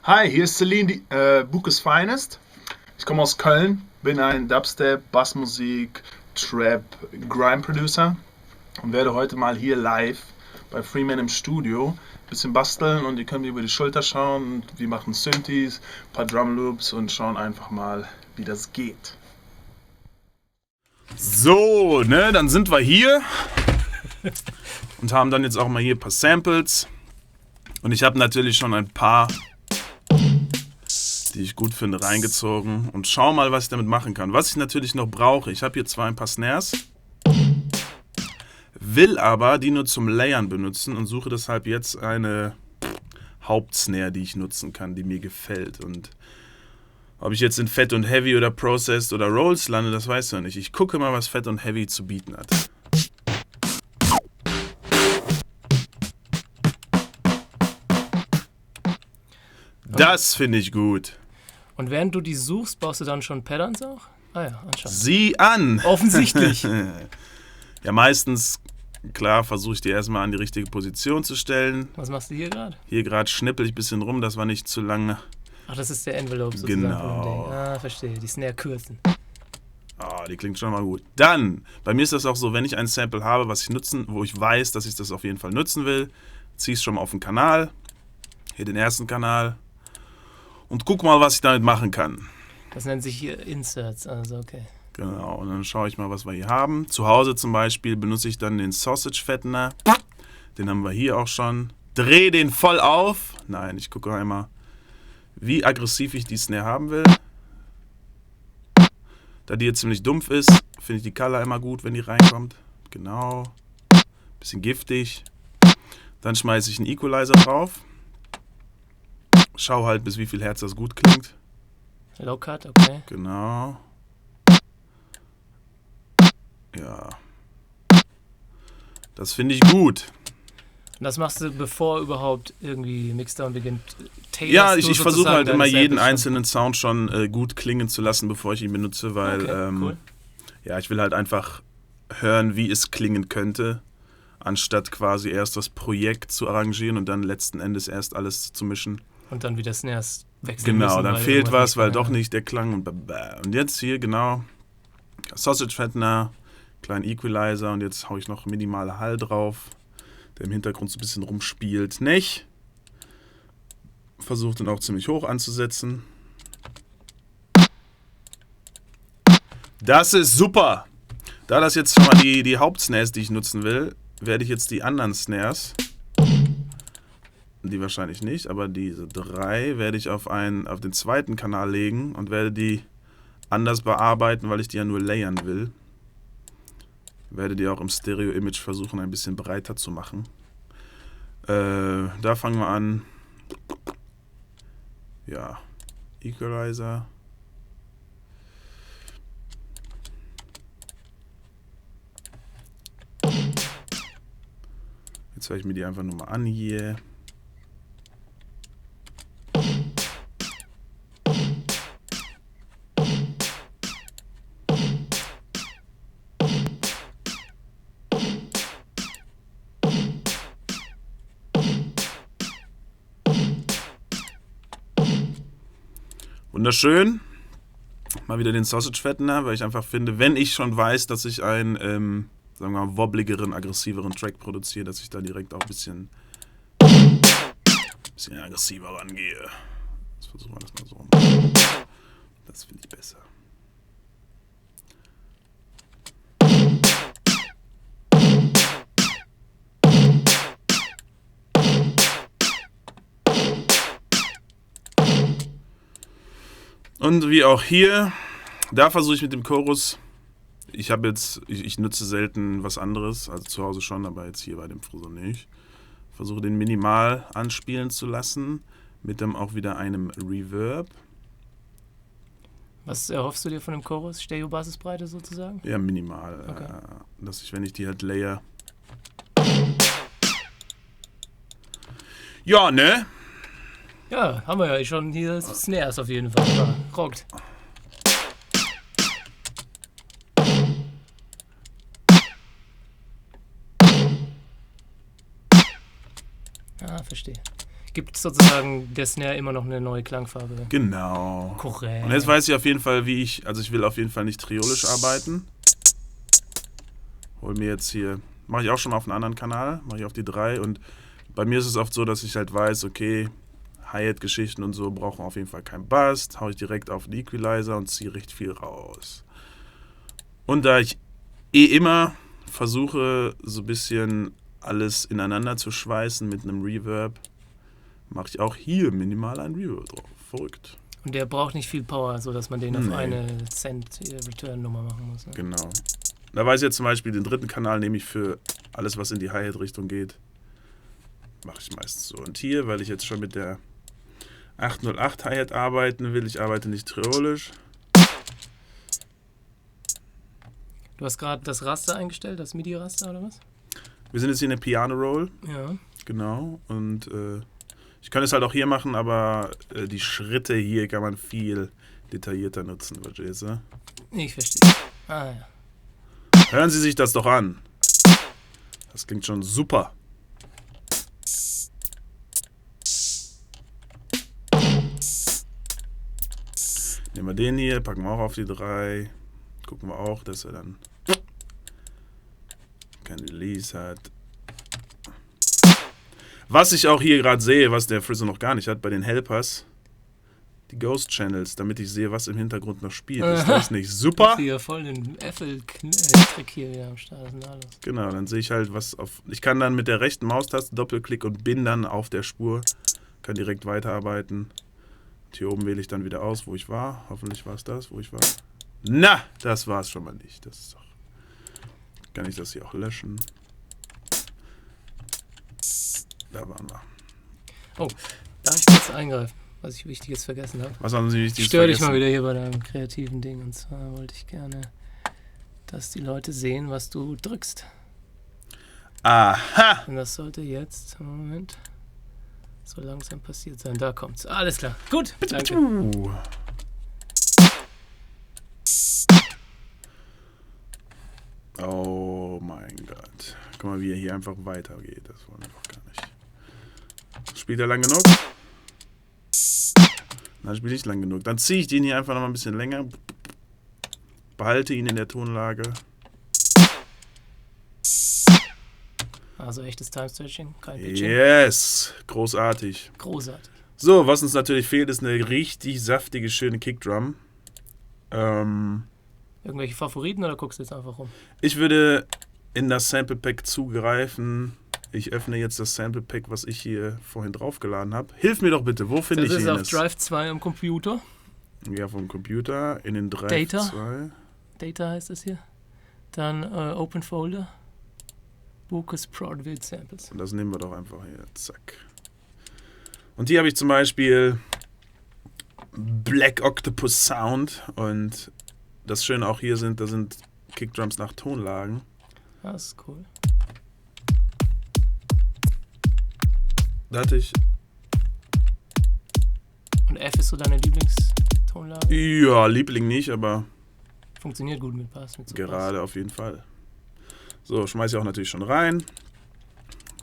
Hi, hier ist Celine, Bukes Finest. Ich komme aus Köln, bin ein Dubstep, Bassmusik, Trap, Grime-Producer und werde heute mal hier live bei Freeman im Studio ein bisschen basteln und ihr könnt mir über die Schulter schauen und wir machen Synthes, ein paar Drumloops und schauen einfach mal, wie das geht. So, ne, dann sind wir hier und haben dann jetzt auch mal hier ein paar Samples und ich habe natürlich schon ein paar, die ich gut finde, reingezogen und schau mal, was ich damit machen kann. Was ich natürlich noch brauche, ich habe hier zwar ein paar Snares, will aber die nur zum Layern benutzen und suche deshalb jetzt eine Hauptsnare, die ich nutzen kann, die mir gefällt. Und ob ich jetzt in Fat und Heavy oder Processed oder Rolls lande, das weiß ich noch nicht. Ich gucke mal, was Fat und Heavy zu bieten hat. Das finde ich gut. Und während du die suchst, baust du dann schon Patterns auch? Ah ja, anscheinend. Sieh an! Offensichtlich. Ja, meistens, klar, versuche ich die erstmal an die richtige Position zu stellen. Was machst du hier gerade? Hier gerade schnippel ich ein bisschen rum, das war nicht zu lange. Ach, das ist der Envelope sozusagen Genau. von dem Ding. Ah, verstehe. Die Snare kürzen. Ah, die klingt schon mal gut. Dann, bei mir ist das auch so, wenn ich ein Sample habe, was ich nutzen, wo ich weiß, dass ich das auf jeden Fall nutzen will, ziehe ich es schon mal auf den Kanal, hier den ersten Kanal und guck mal, was ich damit machen kann. Das nennt sich hier Inserts, also okay. Genau, und dann schaue ich mal, was wir hier haben. Zu Hause zum Beispiel benutze ich dann den Sausage Fattener. Den haben wir hier auch schon. Dreh den voll auf. Nein, ich gucke einmal, wie aggressiv ich die Snare haben will. Da die jetzt ziemlich dumpf ist, finde ich die Color immer gut, wenn die reinkommt. Genau. Bisschen giftig. Dann schmeiße ich einen Equalizer drauf. Schau halt, bis wie viel Hertz das gut klingt. Low Cut, okay. Genau. Ja. Das finde ich gut. Und das machst du, bevor überhaupt irgendwie Mixdown beginnt. Ja, ich versuche sozusagen halt immer deine jeden Samples einzelnen Sound schon gut klingen zu lassen, bevor ich ihn benutze, weil Okay, cool. ja, ich will halt einfach hören, wie es klingen könnte, anstatt quasi erst das Projekt zu arrangieren und dann letzten Endes erst alles zu mischen. Und dann wieder Snares wechseln Genau, müssen. dann weil fehlt irgendwas was, weil nicht doch kann, nicht der Klang und und jetzt hier genau Sausage Fattener, kleinen Equalizer und jetzt hau ich noch minimale Hall drauf, der im Hintergrund so ein bisschen rumspielt, nicht? Versucht ihn auch ziemlich hoch anzusetzen. Das ist super! Da das jetzt schon mal die Hauptsnares, die ich nutzen will, werde ich jetzt die anderen Snares, die wahrscheinlich nicht, aber diese 3 werde ich auf den zweiten Kanal legen und werde die anders bearbeiten, weil ich die ja nur layern will. Werde die auch im Stereo-Image versuchen, ein bisschen breiter zu machen. Da fangen wir an. Ja, Equalizer. Jetzt höre ich mir die einfach nur mal an hier. Wunderschön. Mal wieder den Sausage Fattener, weil ich einfach finde, wenn ich schon weiß, dass ich einen, sagen wir mal, wobbligeren, aggressiveren Track produziere, dass ich da direkt auch ein bisschen aggressiver rangehe. Jetzt versuchen wir das mal so. Das finde ich besser. Und wie auch hier, da versuche ich mit dem Chorus, ich nutze selten was anderes, also zu Hause schon, aber jetzt hier bei dem Frisur nicht. Versuche den minimal anspielen zu lassen, mit dem auch wieder einem Reverb. Was erhoffst du dir von dem Chorus? Stereo-Basisbreite sozusagen? Ja, minimal. Okay. Dass ich, wenn ich die halt layer. Ja, ne? Ja, haben wir ja schon hier Snares auf jeden Fall. Ja, rockt. Ah, verstehe. gibt sozusagen der Snare immer noch eine neue Klangfarbe. Genau. Korrekt. Und jetzt weiß ich auf jeden Fall, ich will auf jeden Fall nicht triolisch arbeiten. Hol mir jetzt hier, mache ich auch schon auf einen anderen Kanal, mache ich auf die 3 und bei mir ist es oft so, dass ich halt weiß, okay, Hi-Hat-Geschichten und so brauchen auf jeden Fall keinen Bass, hau ich direkt auf den Equalizer und ziehe recht viel raus. Und da ich immer versuche, so ein bisschen alles ineinander zu schweißen mit einem Reverb, mache ich auch hier minimal ein Reverb drauf. Verrückt. Und der braucht nicht viel Power, sodass man den auf eine Cent-Return-Nummer machen muss. Ne? Genau. Da weiß ich jetzt zum Beispiel, den 3. Kanal nehme ich für alles, was in die Hi-Hat-Richtung geht. Mache ich meistens so. Und hier, weil ich jetzt schon mit der 808 Hi-Hat arbeiten will, ich arbeite nicht triolisch. Du hast gerade das Raster eingestellt, das MIDI-Raster oder was? Wir sind jetzt hier in der Piano-Roll. Ja. Genau. Und ich kann es halt auch hier machen, aber die Schritte hier kann man viel detaillierter nutzen, verstehst du? Ich verstehe. Ah ja. Hören Sie sich das doch an. Das klingt schon super. Nehmen wir den hier, packen wir auch auf die 3. Gucken wir auch, dass er dann kein Release hat. Was ich auch hier gerade sehe, was der Frizzle noch gar nicht hat, bei den Helpers, die Ghost Channels, damit ich sehe, was im Hintergrund noch spielt. Ist das nicht super? Ich sehe ja voll den Äffel-Trick hier wieder am Start. Und alles. Genau, dann sehe ich halt, was auf. Ich kann dann mit der rechten Maustaste Doppelklick und bin dann auf der Spur. Kann direkt weiterarbeiten. Und hier oben wähle ich dann wieder aus, wo ich war. Hoffentlich war es das, wo ich war. Na, das war es schon mal nicht. Das ist doch. Kann ich das hier auch löschen? Da waren wir. Oh, darf ich kurz eingreifen, was ich Wichtiges vergessen habe? Was haben Sie wichtig Ich störe dich mal wieder hier bei deinem kreativen Ding. Und zwar wollte ich gerne, dass die Leute sehen, was du drückst. Aha! Und das sollte jetzt, Moment, so langsam passiert sein. Da kommt's. Alles klar. Gut, danke. Oh mein Gott. Guck mal, wie er hier einfach weitergeht. Das wollen wir doch gar nicht. Spielt er lang genug? Nein, spielt nicht lang genug. Dann ziehe ich den hier einfach noch mal ein bisschen länger. Behalte ihn in der Tonlage. Also echtes Time-Stretching, kein Pitching. Yes! Großartig. Großartig. So, was uns natürlich fehlt, ist eine richtig saftige, schöne Kickdrum. Irgendwelche Favoriten oder guckst du jetzt einfach rum? Ich würde in das Sample Pack zugreifen. Ich öffne jetzt das Sample Pack, was ich hier vorhin draufgeladen habe. Hilf mir doch bitte, wo finde ich ihn? Das ist auf Drive 2 am Computer. Ja, vom Computer in den Drive Data. 2. Data heißt es hier. Dann Open Folder. Bucus Prod Wild Samples. Und das nehmen wir doch einfach hier. Zack. Und hier habe ich zum Beispiel Black Octopus Sound. Und das Schöne auch hier da sind Kickdrums nach Tonlagen. Das ist cool. Da hatte ich. Und F ist so deine Lieblingstonlage? Ja, Liebling nicht, aber Funktioniert gut mit Bass. Mit so gerade Bass. auf jeden Fall. So, schmeiße ich auch natürlich schon rein.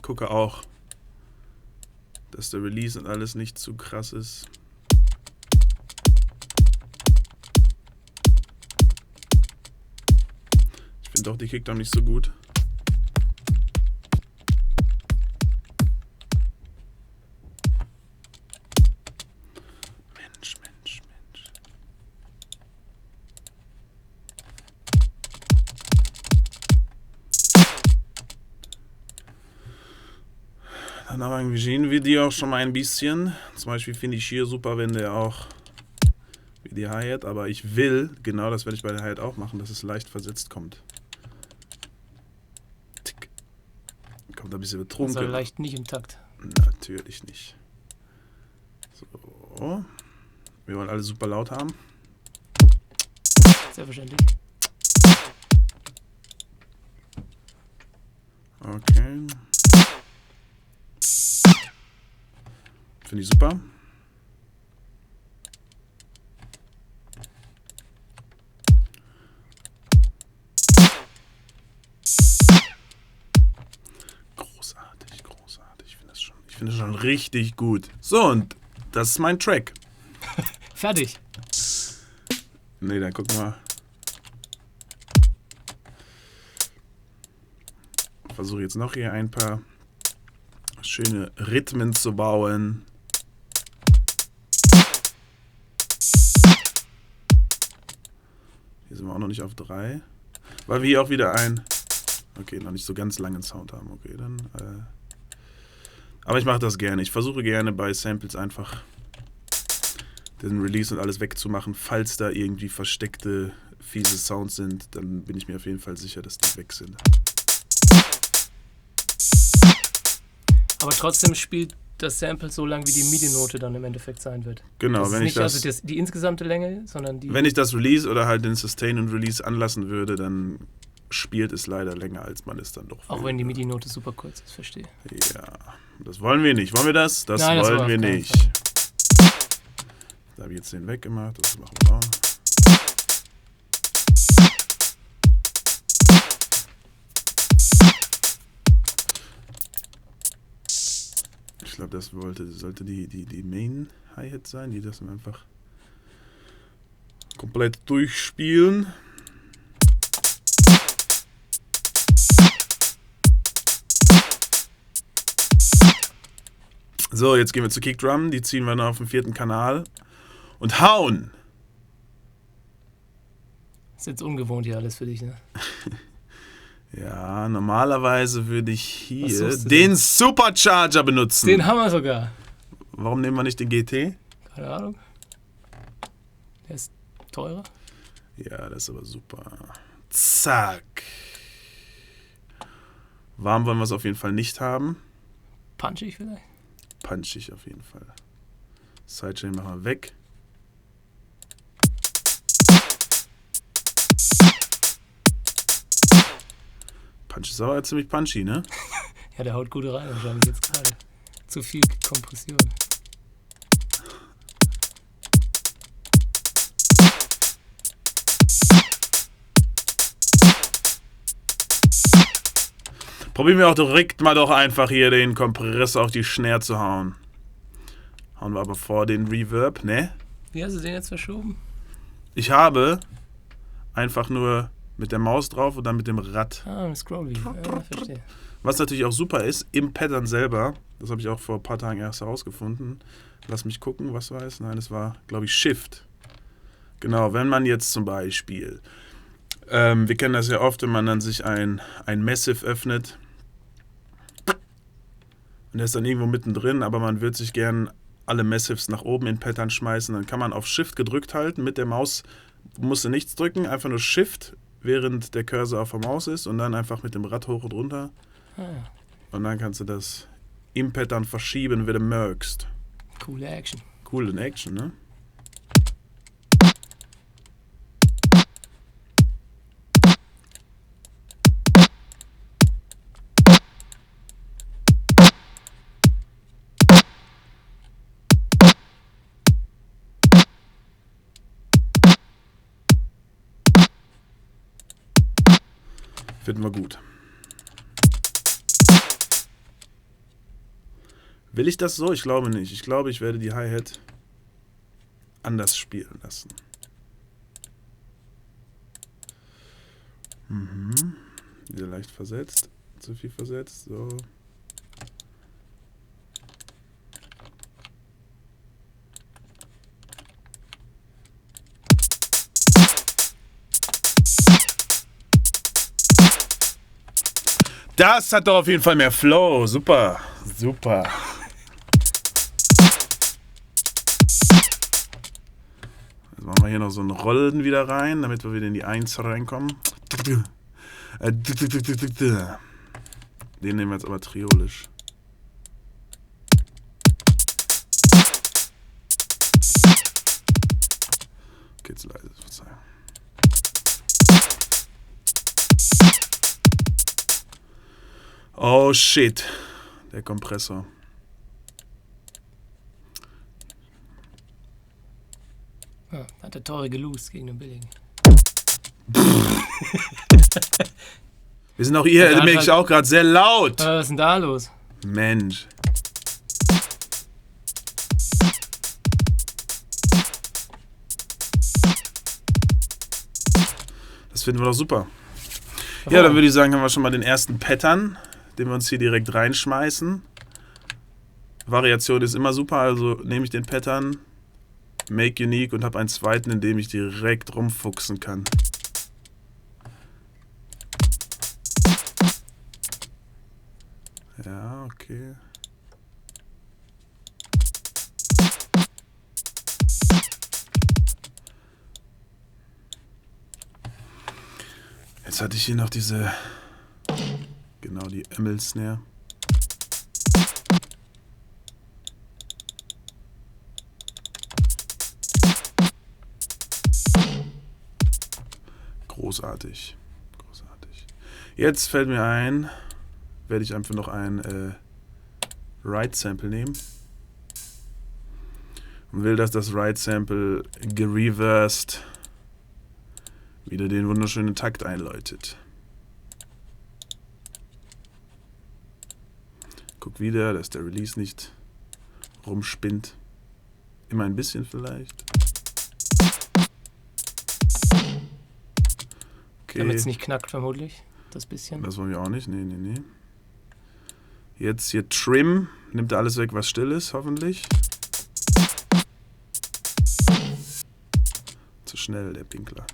Gucke auch, dass der Release und alles nicht zu krass ist. Ich finde auch die Kickdrum nicht so gut. Mensch. Dann arrangieren wir die auch schon mal ein bisschen. Zum Beispiel finde ich hier super, wenn der auch wie die Hi-Hat, aber ich will, genau das werde ich bei der Hi-Hat auch machen, dass es leicht versetzt kommt. Tick. Kommt ein bisschen betrunken. Also leicht nicht im Takt. Natürlich nicht. So. Wir wollen alle super laut haben. Selbstverständlich. Okay. Finde ich super. Großartig. finde schon richtig gut. So, und das ist mein Track. Fertig. Ne, dann gucken wir. Versuche jetzt noch hier ein paar schöne Rhythmen zu bauen. Hier sind wir auch noch nicht auf 3. Weil wir hier auch wieder okay, noch nicht so ganz langen Sound haben. Okay, dann. Aber ich mache das gerne. Ich versuche gerne bei Samples einfach den Release und alles wegzumachen. Falls da irgendwie versteckte, fiese Sounds sind, dann bin ich mir auf jeden Fall sicher, dass die weg sind. Aber trotzdem spielt das Sample so lang, wie die MIDI-Note dann im Endeffekt sein wird. Genau, das wenn ist ich nicht das... also die insgesamte Länge, sondern die... Wenn ich das Release oder halt den Sustain und Release anlassen würde, dann spielt es leider länger, als man es dann doch will. Auch wenn die MIDI-Note super kurz ist, verstehe. Ja, das wollen wir nicht. Wollen wir das? Nein, das wollen wir keinen nicht. Fall. Da habe ich jetzt den weggemacht. Das machen wir auch. Ich glaube, das sollte die Main Hi-Hat sein, die das dann einfach komplett durchspielen. So, jetzt gehen wir zur Kickdrum. Die ziehen wir dann auf den 4. Kanal und hauen. Das ist jetzt ungewohnt hier alles für dich, ne? Ja, normalerweise würde ich hier suchst du den denn? Supercharger benutzen. Den haben wir sogar. Warum nehmen wir nicht den GT? Keine Ahnung. Der ist teurer. Ja, das ist aber super. Zack. Warm wollen wir es auf jeden Fall nicht haben. Punchig vielleicht? Punchig auf jeden Fall. Sidechain machen wir weg. Punch ist aber ziemlich punchy, ne? Ja, der haut gut rein wahrscheinlich jetzt gerade. Zu viel Kompression. Probieren wir auch direkt mal doch einfach hier den Kompressor auf die Snare zu hauen. Hauen wir aber vor den Reverb, ne? Wie hast du den jetzt verschoben? Ich habe einfach nur mit der Maus drauf und dann mit dem Rad. Ah, mit Scrolly. Ja, verstehe. Was natürlich auch super ist, im Pattern selber, das habe ich auch vor ein paar Tagen erst herausgefunden. Lass mich gucken, was war es? Nein, es war, glaube ich, Shift. Genau, wenn man jetzt zum Beispiel, wir kennen das ja oft, wenn man dann sich ein Massive öffnet und der ist dann irgendwo mittendrin, aber man wird sich gern alle Massives nach oben in Pattern schmeißen, dann kann man auf Shift gedrückt halten, mit der Maus musst du nichts drücken, einfach nur Shift, während der Cursor auf der Maus ist und dann einfach mit dem Rad hoch und runter. Ah, ja. Und dann kannst du das im Pattern verschieben, wie du merkst. Coole Action. Cool in Action, ne? Finden wir gut. Will ich das so? Ich glaube nicht. Ich glaube, ich werde die Hi-Hat anders spielen lassen. Wieder leicht versetzt. Zu viel versetzt. So. Das hat doch auf jeden Fall mehr Flow. Super. Super. Jetzt machen wir hier noch so einen Rollen wieder rein, damit wir wieder in die 1 reinkommen. Den nehmen wir jetzt aber triolisch. Okay, zu leise, Verzeihung. Oh shit, der Kompressor. Ja, hat der teure gelost gegen den billigen. Wir sind auch hier, Ja, merke ich auch gerade sehr laut. Was ist denn da los? Mensch. finden wir doch super. Ja, dann würde ich sagen, haben wir schon mal den ersten Pattern, den wir uns hier direkt reinschmeißen. Variation ist immer super, also nehme ich den Pattern, Make Unique und habe einen zweiten, in dem ich direkt rumfuchsen kann. Ja, okay. Jetzt hatte ich hier noch diese, genau die Emmel-Snare. Großartig. Großartig. Jetzt fällt mir ein, werde ich einfach noch ein Ride-Sample nehmen. Und will, dass das Ride-Sample gereversed wieder den wunderschönen Takt einläutet. Guck wieder, dass der Release nicht rumspinnt. Immer ein bisschen vielleicht. Okay. Damit es nicht knackt, vermutlich. Das bisschen. Das wollen wir auch nicht. Nee. Jetzt hier Trim. Nimmt er alles weg, was still ist, hoffentlich. Zu schnell, der Pinkler.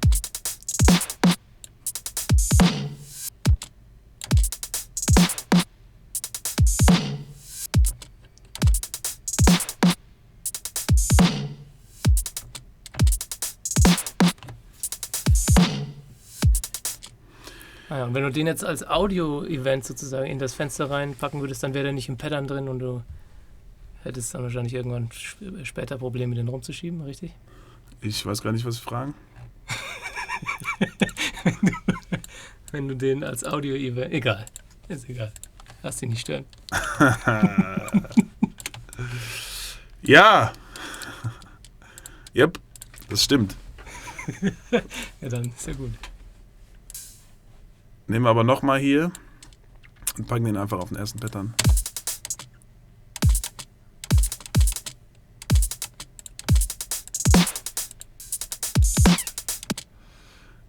Ah ja, und wenn du den jetzt als Audio-Event sozusagen in das Fenster reinpacken würdest, dann wäre der nicht im Pattern drin und du hättest dann wahrscheinlich irgendwann später Probleme, den rumzuschieben, richtig? Ich weiß gar nicht, was Sie fragen. wenn du den als Audio-Event... Egal, ist egal. Lass dich nicht stören. Ja! Yep, das stimmt. Ja, dann ist ja gut. Nehmen wir aber nochmal hier und packen den einfach auf den ersten Pattern.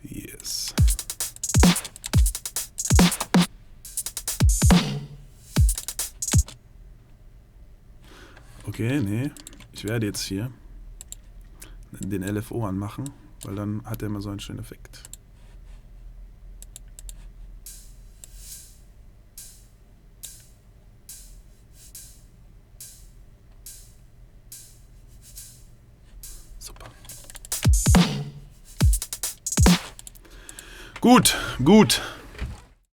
Yes. Okay, nee. Ich werde jetzt hier den LFO anmachen, weil dann hat er immer so einen schönen Effekt. Gut.